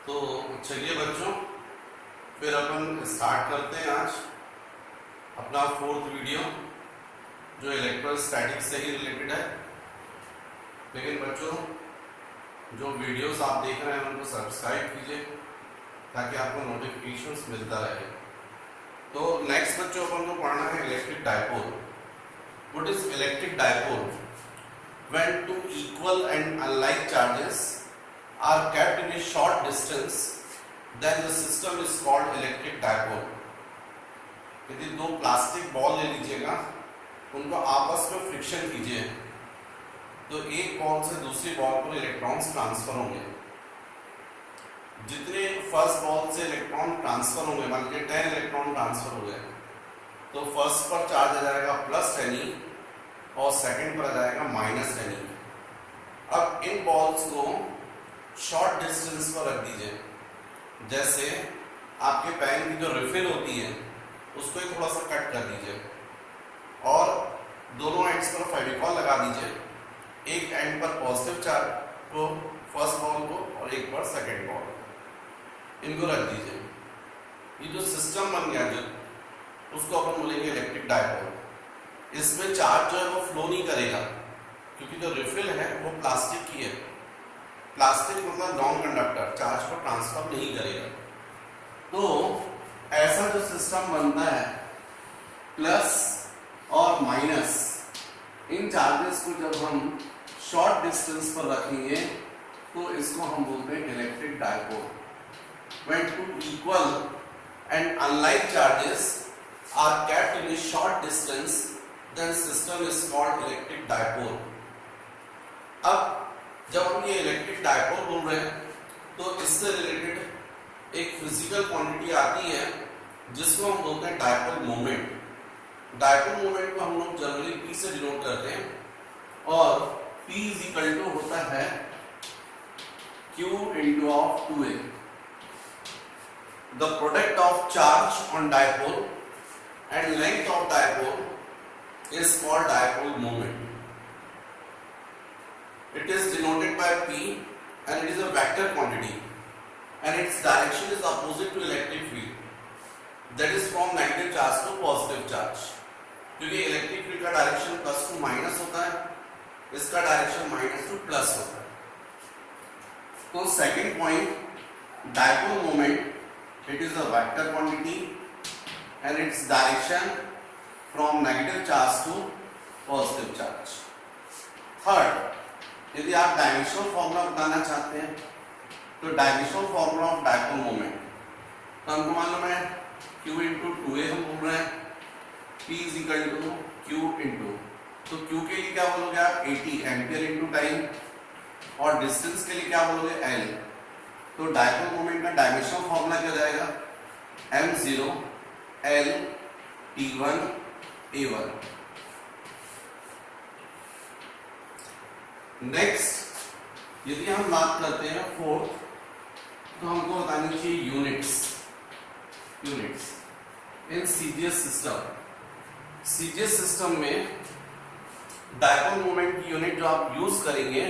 तो चलिए बच्चों, फिर अपन स्टार्ट करते हैं आज अपना फोर्थ वीडियो जो इलेक्ट्रोस्टैटिक से ही रिलेटेड है। लेकिन बच्चों, जो वीडियोस आप देख रहे हैं उनको सब्सक्राइब कीजिए ताकि आपको नोटिफिकेशंस मिलता रहे। तो नेक्स्ट बच्चों अपन को पढ़ना है electric dipole. What is electric dipole? When two equal and unlike charges are kept in a short distance, then the system is called electric dipole. यदि दो प्लास्टिक बॉल ले लीजिएगा, उनको आपस में फ्रिक्शन कीजिए तो एक बॉल से दूसरी बॉल पर इलेक्ट्रॉन्स ट्रांसफर होंगे। जितने फर्स्ट बॉल से इलेक्ट्रॉन ट्रांसफर होंगे, मान लीजिए 10 इलेक्ट्रॉन ट्रांसफर हो गए, तो फर्स्ट पर चार्ज आ जाएगा +10 और सेकंड पर आ जाएगा -10। अब इन बॉल्स को शॉर्ट डिस्टेंस पर रख दीजिए। जैसे आपके पेन की जो रिफिल होती है उसको थोड़ा सा कट कर दीजिए और दोनों एंड्स पर फेविकॉल लगा दीजिए। एक एंड पर पॉजिटिव चार्ज को फर्स्ट बॉल को और एक पर सेकंड बॉल, इनको रख दीजिए। ये जो सिस्टम बन गया जो उसको अपन बोलेंगे इलेक्ट्रिक डायपोल। इसमें चार्ज जो है वो फ्लो नहीं करेगा क्योंकि जो रिफिल है वो प्लास्टिक की है। प्लास्टिक मतलब नॉन कंडक्टर, चार्ज को ट्रांसफर नहीं करेगा। तो ऐसा जो सिस्टम बनता है प्लस और माइनस, इन चार्जेस को जब हम शॉर्ट डिस्टेंस पर रखेंगे तो इसको हम बोलते हैं electric dipole. When two equal and unlike charges are kept in a short distance, then system is called electric dipole. अब जब हम ये इलेक्ट्रिक डायपोल बोल रहे हैं तो इससे रिलेटेड एक फिजिकल क्वांटिटी आती है जिसको हम बोलते हैं डायपोल मोमेंट। डायपोल मोमेंट को हम लोग जनरली P से डिनोट करते हैं और P इज इक्वल टू होता है Q into of 2A. The product of charge on dipole and length of dipole is called dipole moment. It is denoted by P and it is a vector quantity and its direction is opposite to electric field, that is from negative charge to positive charge. क्योंकि electric field का direction plus two minus होता है, इसका direction minus two plus होता है। तो second point, dipole moment, it is a vector quantity and its direction from negative charge to positive charge. Third, यदि आप डायमेंशनल फॉर्मूला बताना चाहते हैं तो dimensional formula of dipole moment तो हमको मालूम है Q into 2A हम बोल रहे हैं, P is equal to Q into, तो Q के लिए क्या बोलोगे आप 80 एम्पियर इंटू टाइम और डिस्टेंस के लिए क्या बोलोगे L। तो डायपोल मोमेंट का डायमेंशनल फॉर्मूला क्या जाएगा m0 L T1 A1। Next यदि हम बात करते हैं फोर्थ, तो हमको बतानी चाहिए units in CGS system. CGS system में डायपोल मोमेंट की यूनिट जो आप यूज करेंगे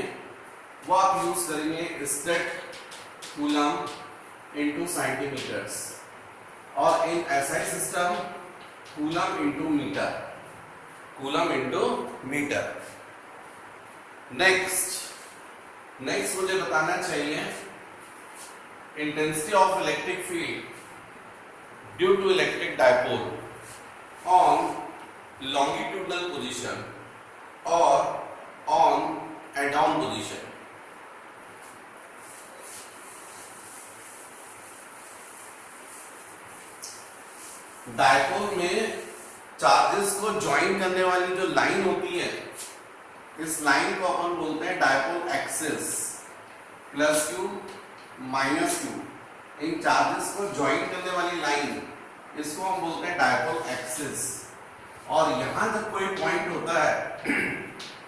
वो आप यूज करेंगे स्टेट कूलम इंटू सेंटीमीटर्स और in SI system coulomb into metre. Next मुझे बताना चाहिए intensity of electric field due to electric dipole on longitudinal position और on end down position. Dipole में चार्जेस को ज्वाइन करने वाली जो लाइन होती है, इस लाइन को अपन बोलते हैं डायपोल एक्सिस, +Q -Q। इन चार्जेस को ज्वाइन करने वाली लाइन, इसको हम बोलते हैं डायपोल एक्सिस। और यहां तक कोई पॉइंट होता है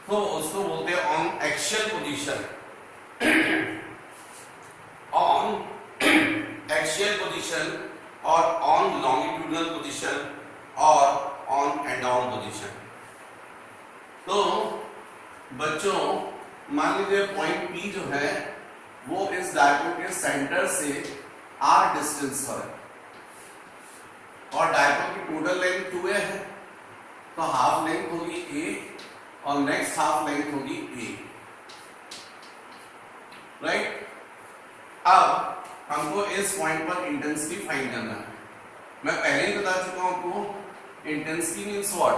तो उसको बोलते हैं ऑन एक्सियल पोजीशन, और ऑन लॉन्गिट्यूडनल पोजीशन और ऑन एंड डाउन पोजीशन। तो बच्चों मान लीजिए पॉइंट P जो है वो इस डायपोल के सेंटर से r डिस्टेंस पर है और डायपोल की टोटल लेंथ 2a है, तो हाफ लेंथ होगी a और नेक्स्ट हाफ लेंथ होगी a, राइट। अब हमको इस पॉइंट पर इंटेंसिटी फाइंड करना है। मैं पहले ही बता चुका हूं आपको, intensity means what,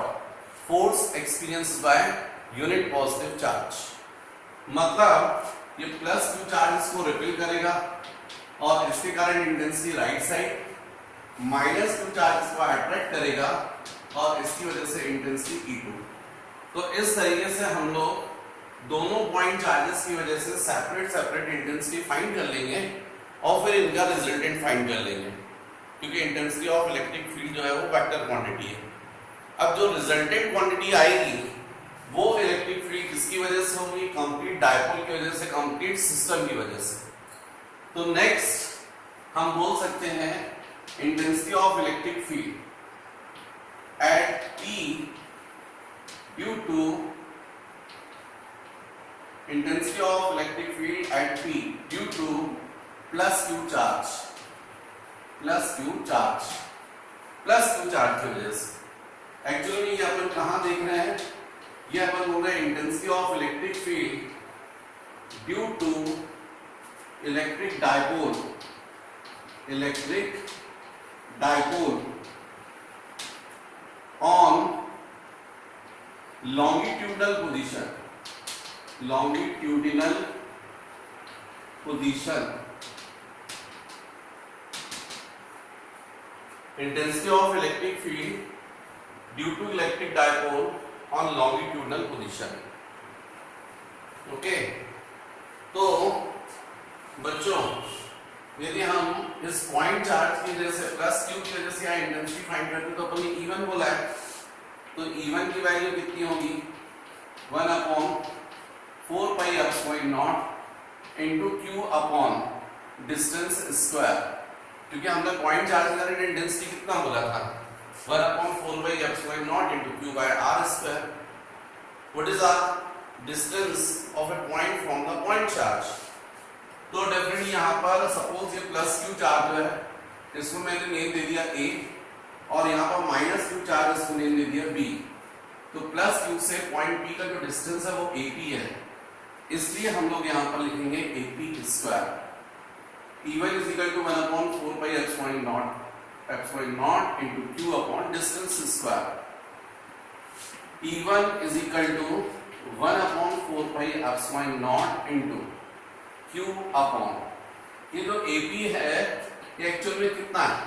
force experienced by unit positive charge. मतलब ये प्लस क्यू चार्ज इसको रिपेल करेगा और इसके कारण intensity right side, minus q charge इसको अट्रैक्ट करेगा और इसकी वजह से इंटेंसिटी E2। तो इस तरीके से हम लोग दोनों पॉइंट चार्जेस की वजह से सेपरेट सेपरेट इंटेंसिटी फाइंड कर लेंगे और फिर इनका रिजल्टेंट फाइंड कर लेंगे, क्योंकि इंटेंसिटी ऑफ इलेक्ट्रिक फील्ड जो है वो वेक्टर क्वांटिटी है। अब जो रिजल्टेंट क्वांटिटी आएगी वो इलेक्ट्रिक फील्ड किसकी वजह से होगी, कंप्लीट डायपोल की वजह से, कंप्लीट सिस्टम की वजह से। तो नेक्स्ट हम बोल सकते हैं intensity of electric field at P due to intensity of electric field at P due to plus Q charge की वजह से। एक्चुअली ये अपन कहाँ देख रहे हैं, ये अपन बोल रहे हैं intensity of electric field due to electric dipole on longitudinal position, intensity of electric field due to electric dipole on longitudinal position। Okay, तो बच्चों यदि हम इस पॉइंट चार्ज की वजह से प्लस क्यू की वजह से यहाँ इंटेंसिटी फाइंड करते तो अपन ने E1 बोला है, तो E1 की वैल्यू कितनी होगी, 1/4 pi epsilon not into q upon distance square, क्योंकि हमने पॉइंट चार्ज का इंटेंसिटी कितना बोला था, 1/4 pi epsilon not into q by r square. What is r distance of a point from the point charge. तो definitely यहाँ पर suppose ये प्लस q चार्ज है, इसको मैंने नेम दे दिया a, और यहाँ पर माइनस q चार्ज इसको नेम दे दिया b। तो प्लस q से पॉइंट p का जो डिस्टेंस है वो AP है, इसलिए हम लोग यहाँ पर लिखेंगे AP square. E1 is equal to 1/4 pi epsilon not into q upon distance square. E1 is equal to 1/4 pi epsilon not into q upon, ये जो AP है ये एक्चुअल में कितना है,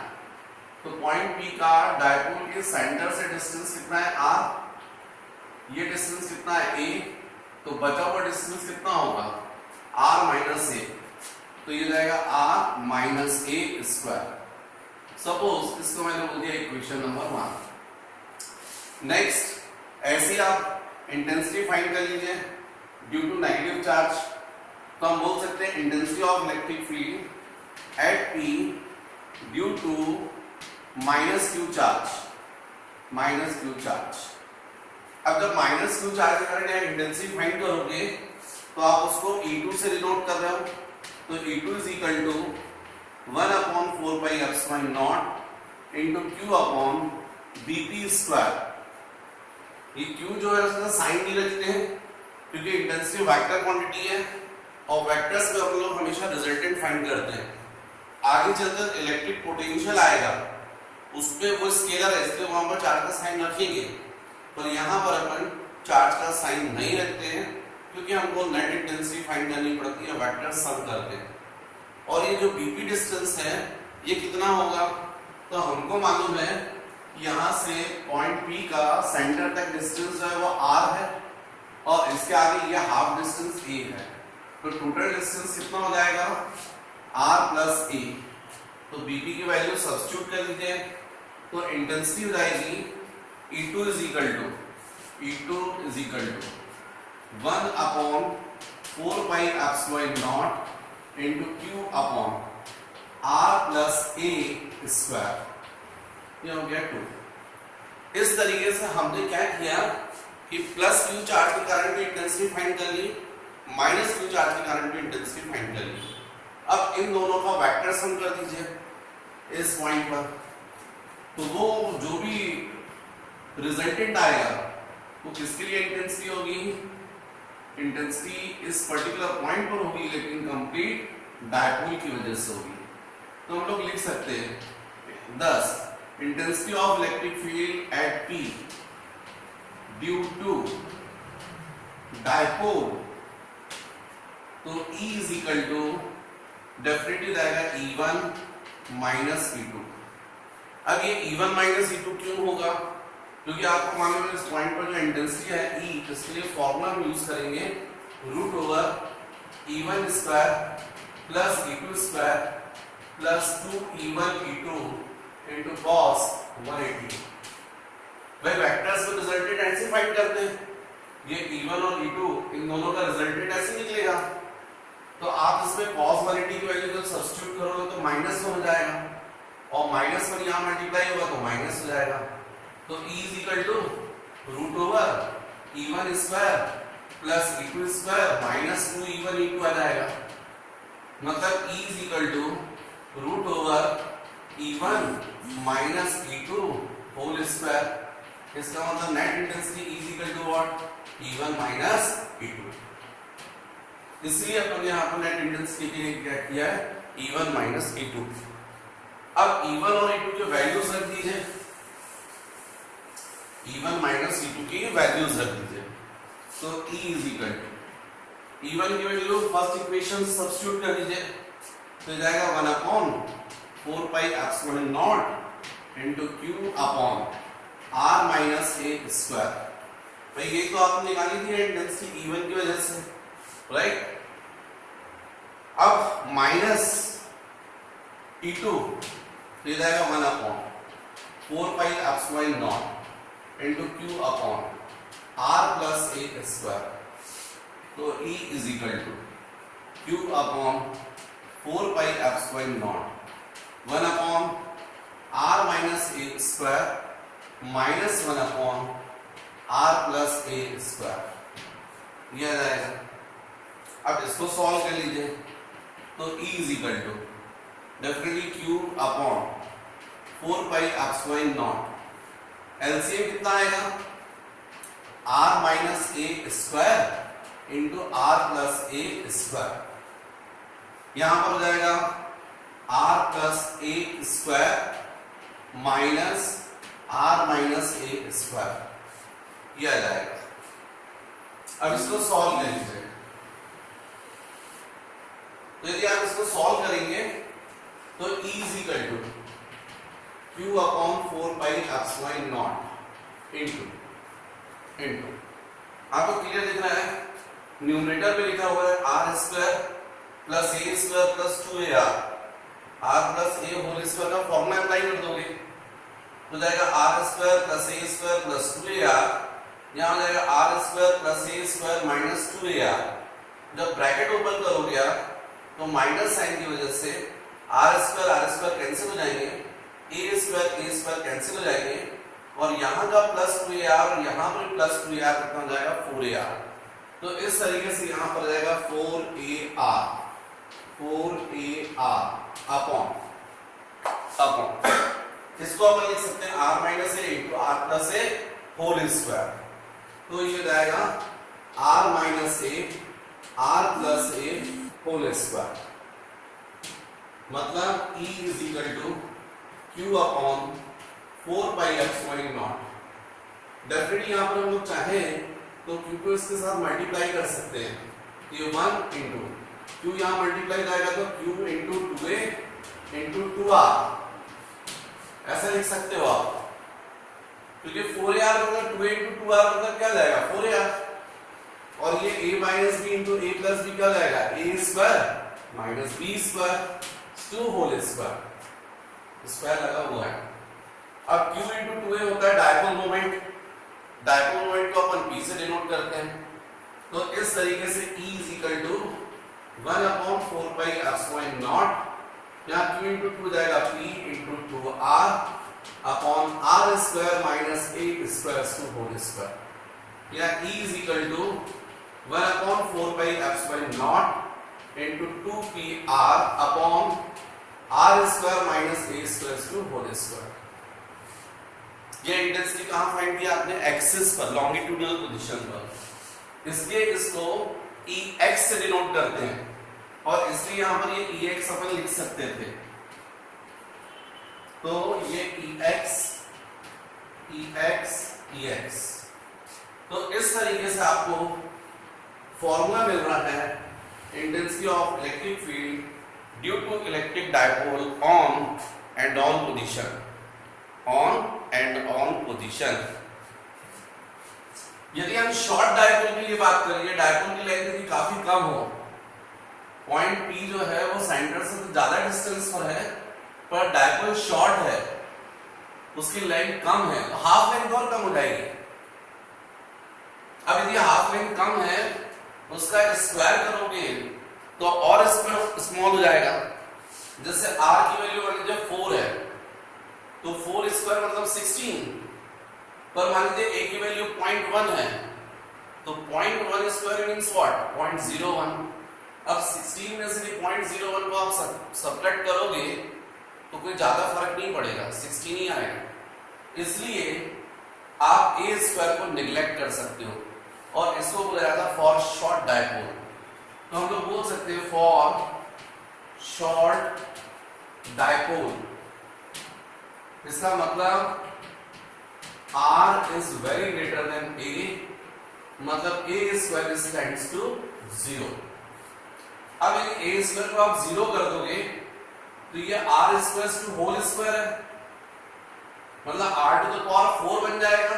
तो पॉइंट P का डायपोल के सेंटर से डिस्टेंस कितना है r, ये डिस्टेंस कितना है a, तो बचा हुआ डिस्टेंस कितना होगा r माइनस a, तो ये जाएगा r minus a square. Suppose इसको मैंने बोल दिया इक्वेशन नंबर 1। नेक्स्ट ऐसे आप इंटेंसिटी फाइंड कर लीजिए ड्यू टू नेगेटिव चार्ज, तो हम बोल सकते हैं intensity of electric field at P due to minus q charge. अब जब माइनस क्यू चार्ज के कारण यहाँ इंटेंसिटी फाइंड करोगे तो आप उसको E2 से डिनोट कर रहे हो, तो E2 is equal to 1/4 pi epsilon not into q upon bp square. ये q जो है उसका साइन नहीं रखते हैं क्योंकि इंटेंसिटी वेक्टर क्वांटिटी है और वेक्टर्स में हम लोग हमेशा रिजल्टेंट फाइंड करते हैं। आगे चलकर इलेक्ट्रिक पोटेंशियल आएगा उस पे वो स्केलर है, इसलिए वहां पर चार्ज का साइन रखेंगे, पर यहाँ पर अपन चार्ज का साइन नहीं रखते हैं क्योंकि हमको नेट इंटेंसिटी फाइंड करनी पड़ती है वेक्टर सम करके। और ये जो बीपी डिस्टेंस है ये कितना होगा, तो हमको मालूम है यहाँ से पॉइंट P का सेंटर तक डिस्टेंस जो है वो r है और इसके आगे ये हाफ डिस्टेंस a है, तो टोटल डिस्टेंस कितना हो जाएगा r प्लस a। तो बीपी की वैल्यू सब्स्टिट्यूट कर लीजिए, तो इंटेंसिटी हो जाएगी E2 is equal to 1/4 pi epsilon not into q upon r plus a square. ये हो गया 2। इस तरीके से हमने क्या किया कि प्लस q चार्ज के कारण भी इंटेंसिटी फाइंड कर ली, माइनस q चार्ज के कारण भी इंटेंसिटी फाइंड कर ली। अब इन दोनों का वेक्टर सम कर दीजिए इस पॉइंट पर, तो वो जो भी रिजल्टेंट आएगा वो किसके लिए इंटेंसिटी होगी, इंटेंसिटी इस पर्टिकुलर पॉइंट पर होगी लेकिन कंप्लीट डायपोल की वजह से होगी। तो हम लोग लिख सकते हैं 10 intensity of electric field at P due to dipole, तो E is equal to definitely जाएगा E1 माइनस E2। अब ये E1 माइनस E2 क्यों होगा, क्योंकि आपको मालूम है इस पॉइंट पर जो इंटेंसिटी है E, इसके लिए फॉर्मूला हम यूज करेंगे root over E1 square plus E2 square plus 2E1 E2 into cos 180। भाई वेक्टर्स को रिजल्टेंट ऐसे फाइंड करते हैं, ये E1 और E2 इन दोनों का रिजल्टेंट ऐसे निकलेगा, तो आप इसमें cos 180 की वैल्यू जब सब्स्टिट्यूट करोगे तो माइनस हो जाएगा और माइनस वन यहाँ मल्टीप्लाई होगा तो माइनस हो जाएगा। तो E is equal to root over E1 square plus E2 square minus 2E1 E2 आ जाएगा, मतलब E is equal to root over E1 minus E2 whole square. इसका मतलब net intensity E is equal to what, E1 minus E2। इसलिए अपन यहाँ पर net intensity के लिए क्या किया है, E1 माइनस E2। अब E1 और E2 के वैल्यूज रख दीजिए, E1 माइनस E2 की वैल्यूज रख दीजिए, तो E is equal to E1 की वैल्यू फर्स्ट इक्वेशन सब्स्टिट्यूट कर दीजिए, तो जाएगा 1/4 pi epsilon not into Q upon R minus a square. भाई ये तो आपने निकाली थी इंटेंसिटी E1 की वजह से, राइट। अब माइनस E2 ये जाएगा 1/4 pi epsilon not into Q upon R plus a square, तो E is equal to Q upon 4 pi epsilon naught 1/R minus a square minus 1/R plus a square, यह आ जाएगा। अब इसको solve कर लीजिए, तो E is equal to definitely Q upon 4 pi epsilon naught, LCM कितना आएगा, R minus a square into R plus a square, यहां पर हो जाएगा R plus a square minus R minus a square, यह आ जाएगा। अब इसको सॉल्व कर लीजिए, तो यदि आप इसको सॉल्व करेंगे तो E is equal to Q upon 4 pi epsilon not into आपको क्लियर दिख रहा है, न्यूमरेटर पे लिखा हुआ है R square plus a square plus 2ar, R plus a whole square का फॉर्मूला अप्लाई कर दोगे तो जाएगा R square plus a square plus 2ar, यहाँ हो जाएगा R square plus a square minus 2ar। जब ब्रैकेट ओपन करोगे आप तो माइनस साइन की वजह से R स्क्वायर कैंसिल हो जाएंगे, a स्क्वायर कैंसिल हो जाएंगे और यहाँ का प्लस 2ar और यहाँ पर प्लस 2ar कितना हो जाएगा 4ar। तो इस तरीके से यहाँ पर जाएगा 4ar अपॉन इसको अपन लिख सकते हैं R minus a into R plus a whole square, तो ये जाएगा R minus a R plus a whole square, मतलब E is equal to Q upon 4 pi epsilon naught. Definitely यहाँ पर हम लोग चाहे तो Q को इसके साथ मल्टीप्लाई कर सकते हैं, ये 1 इंटू Q यहाँ मल्टीप्लाई जाएगा तो Q into 2a into 2r ऐसा लिख सकते हो आप, क्योंकि 4ar मतलब 2a इंटू 2r मतलब क्या जाएगा 4ar, और ये a minus b into a plus b क्या जाएगा a square minus b square 2 whole square लगा हुआ है। अब q इंटू 2a होता है डायपोल मोमेंट, डायपोल मोमेंट को अपन p से डिनोट करते हैं, तो इस तरीके से E is equal to 1/4 pi epsilon naught, यहाँ q इंटू 2 जाएगा p into 2r upon r square minus a square 2 whole square, या E is equal to 1/4 pi epsilon naught into 2pr upon r square minus a square two whole square. ये intensity कहां find किया आपने? Axis पर, longitudinal position पर। इसलिए इसको ex से डिनोट करते हैं और इसलिए यहां पर ये ex अपन लिख सकते थे। तो ये ex तो इस तरीके से आपको फॉर्मूला मिल रहा है intensity of electric field due to electric dipole on end on position. यदि हम शॉर्ट डायपोल के लिए बात करें, डायपोल की लेंथ यदि काफी कम हो, पॉइंट P जो है वो सेंटर से तो ज्यादा डिस्टेंस पर है, पर डायपोल शॉर्ट है, उसकी लेंथ कम है, तो हाफ लेंथ और कम हो जाएगी। अब यदि हाफ लेंथ कम है, उसका स्क्वायर करोगे तो और स्मॉल हो जाएगा। जैसे r की वैल्यू मान लीजिए 4 है, तो 4 स्क्वायर मतलब 16, पर मान लीजिए a की वैल्यू 0.1 है, तो 0.1 स्क्वायर मींस व्हाट? 0.01। अब 16 में से 0.01 को आप सब्ट्रैक्ट करोगे तो कोई ज्यादा फर्क नहीं पड़ेगा, 16 ही आएगा। इसलिए आप a स्क्वायर को निगलेक्ट कर सकते हो और इसको बोला जाता है फॉर शॉर्ट डायपोल। तो हम लोग बोल सकते हैं फॉर शॉर्ट डायपोल, इसका मतलब r is very greater than a, मतलब a square is tends to 0। अब यदि a स्क्वायर को आप 0 कर दोगे तो ये r square two whole square है, मतलब r टू द पावर 4 बन जाएगा।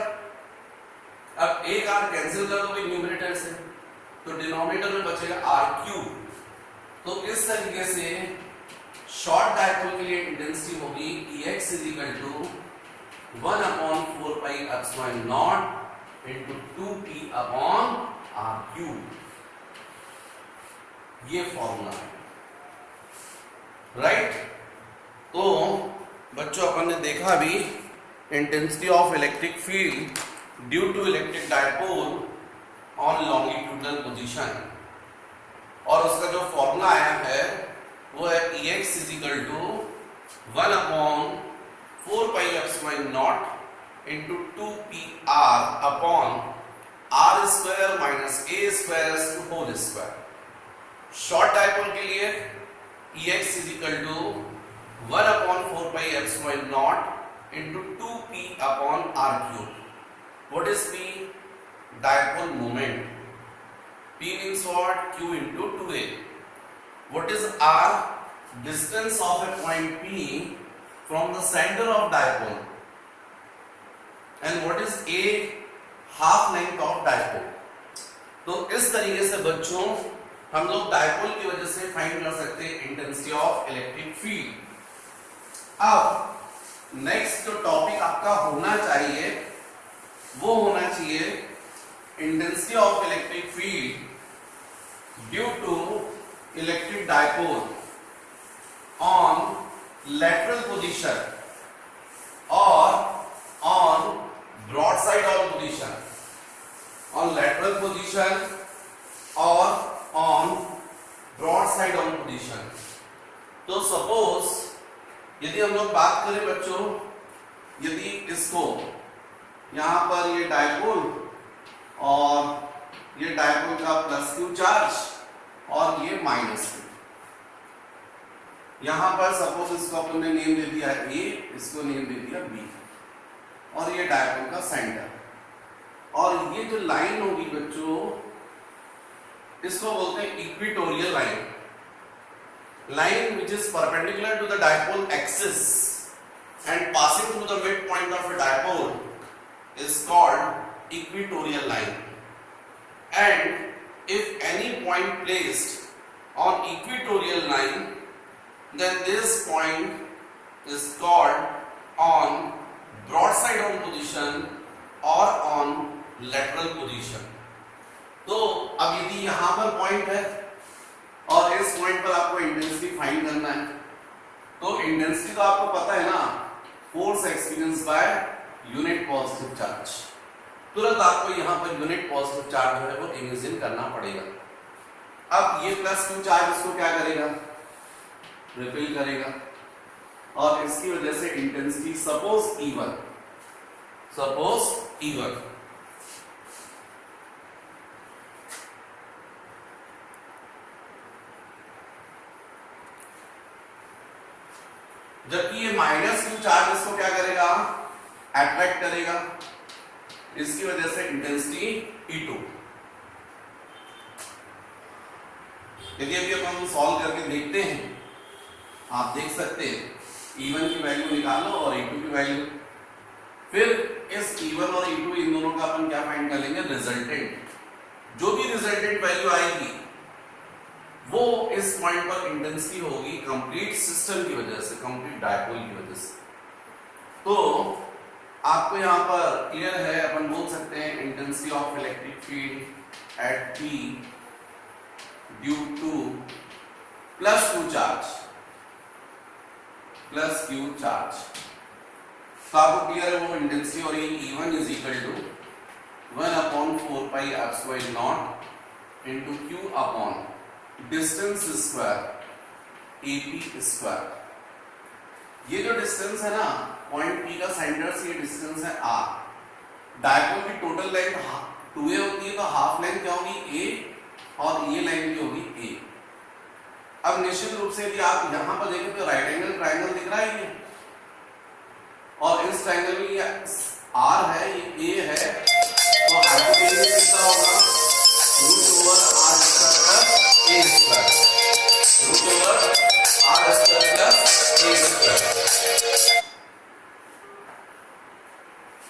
अब एक r कैंसिल कर दोगे न्यूमरेटर से, तो डिनोमिनेटर में बचेगा r क्यूब। तो इस तरीके से शॉर्ट डायपोल के लिए इंटेंसिटी होगी Ex = 1/4 pi epsilon naught into 2p upon r cube। ये फॉर्मूला है, राइट। तो बच्चों अपन ने देखा अभी intensity of electric field due to electric dipole on longitudinal position, और उसका जो फॉर्मूला आया है वो है Ex = 1/4 pi epsilon naught into 2pr upon r square minus a square to whole square। Short dipole के लिए Ex = 1/4 pi epsilon naught into 2p upon r cube। What is P? Dipole moment। P means what? Q into 2a। What is R? Distance of a point P from the center of dipole। And what is A? Half length of dipole। तो इस तरीके से बच्चों हम लोग dipole की वजह से फाइंड कर सकते हैं इंटेंसिटी ऑफ इलेक्ट्रिक फील्ड। अब नेक्स्ट जो टॉपिक आपका होना चाहिए वो होना चाहिए intensity of electric field due to electric dipole on lateral position और on broad side on position, on lateral position और on broad side on position. तो सपोज यदि हम लोग बात करें बच्चों, यदि इसको यहां पर ये डायपोल और ये डायपोल का प्लस क्यू चार्ज और ये माइनस क्यू, यहां पर सपोज इसको अपन ने नेम दे दिया है ए, इसको नेम दे दिया बी, और ये डायपोल का सेंटर, और ये जो लाइन होगी बच्चों इसको बोलते हैं equatorial line, line which is perpendicular to the dipole axis and passing through the midpoint of a dipole is called equatorial line। And if any point placed on equatorial line, then this point is called on broadside on position or on lateral position। तो अब यदि यहां पर point है और इस point पर आपको इंटेंसिटी फाइंड करना है, तो इंटेंसिटी तो आपको पता है ना, force experience by unit positive charge. तुरंत आपको यहां पर यूनिट पॉजिटिव चार्ज जो है वो इमेजिन करना पड़ेगा। अब ये प्लस क्यू चार्ज इसको क्या करेगा, रिपेल करेगा, और इसकी वजह से इंटेंसिटी सपोज E1, जबकि ये माइनस क्यू चार्ज इसको क्या करेगा, अट्रैक्ट करेगा, इसकी वजह से इंटेंसिटी E2। यदि अभी हम सॉल्व करके देखते हैं, आप देख सकते हैं E1 की वैल्यू निकालो और E2 की वैल्यू, फिर इस E1 और E2 इन दोनों का अपन क्या फाइंड कर लेंगे, रिजल्टेंट। जो भी रिजल्टेंट वैल्यू आएगी वो इस पॉइंट पर इंटेंसिटी होगी कंप्लीट सिस्टम की वजह से, कंप्लीट डायपोल की वजह से। तो आपको यहां पर क्लियर है, अपन बोल सकते हैं intensity of electric field at P due two plus Q charge. तो आपको क्लियर है वो इंटेंसिटी हो रही है E1 is equal to 1/4 pi epsilon not into Q upon distance square AP square. ये जो डिस्टेंस है ना पॉइंट P का सेंटर से, ये डिस्टेंस है R। डायपोल की टोटल लेंथ 2a होती है, तो हाफ लेंथ क्या होगी A, और ये लेंथ भी होगी A। अब निश्चित रूप से यदि आप यहां पर देखें तो राइट एंगल ट्रायंगल दिख रहा है ये, और इस ट्रायंगल में ये R है, ये A है,